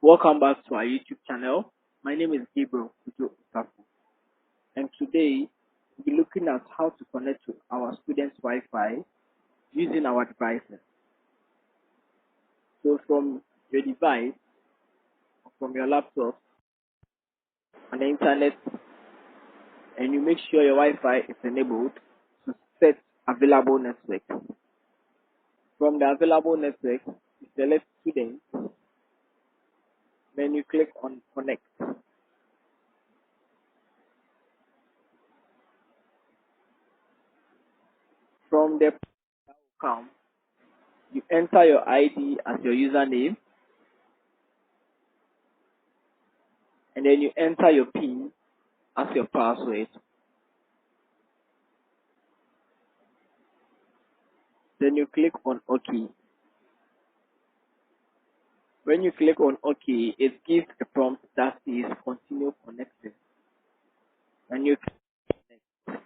Welcome back to our YouTube channel. My name is Gabriel and today we'll be looking at how to connect to our students' Wi-Fi using our devices. So from your device or from your laptop on the internet, and you make sure your Wi-Fi is enabled to set available network. From the available network, you select students, then you click on connect. From the account, you enter your ID as your username, and then you enter your PIN as your password. Then you click on OK. When you click on OK, it gives a prompt that says continue connecting. And you click connect.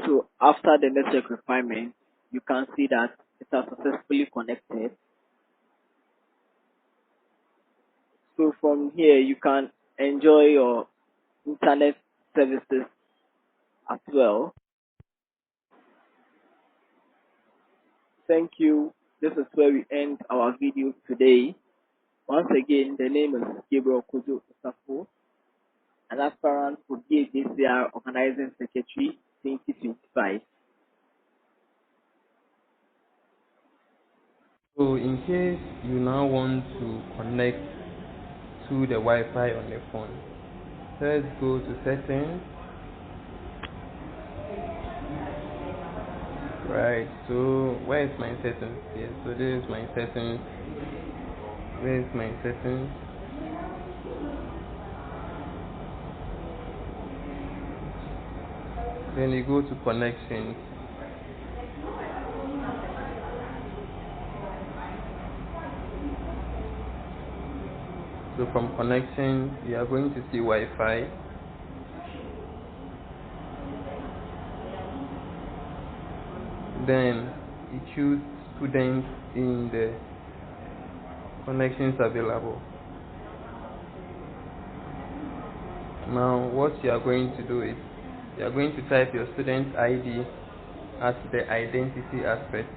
So after the network requirement, you can see that it has successfully connected. So from here, you can enjoy your internet services as well. Thank you. This is where we end our video today. Once again, the name is Gabriel Kojo Osafo, an aspirant for DHCR Organizing Secretary 2025. So in case you now want to connect to the Wi-Fi on the phone, let's go to settings. Right, so where is my settings here? So this is my settings. Where is my settings? Then you go to connections. So from connections, you are going to see Wi-Fi. Then you choose students in the connections available. Now what you are going to do is you are going to type your student ID as the identity aspect.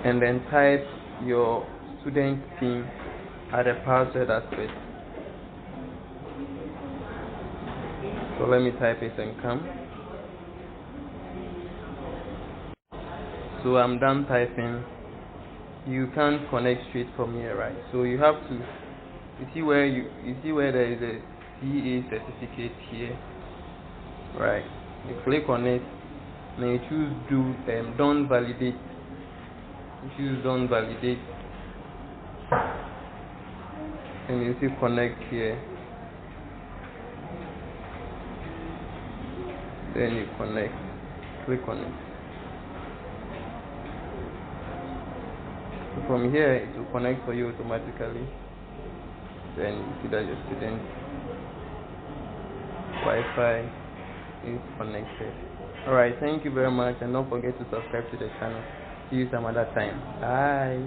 And then type your student PIN at the password aspect. So let me type it and come. So I'm done typing. You can't connect straight from here, right? So you have to, you see where there is a CA certificate here, right? You click on it, and you choose don't validate. You choose don't validate, and you see connect here. Then you connect. Click on it. So from here, it will connect for you automatically. Then you see that your student Wi-Fi is connected. Alright, thank you very much, and don't forget to subscribe to the channel. See you some other time. Bye.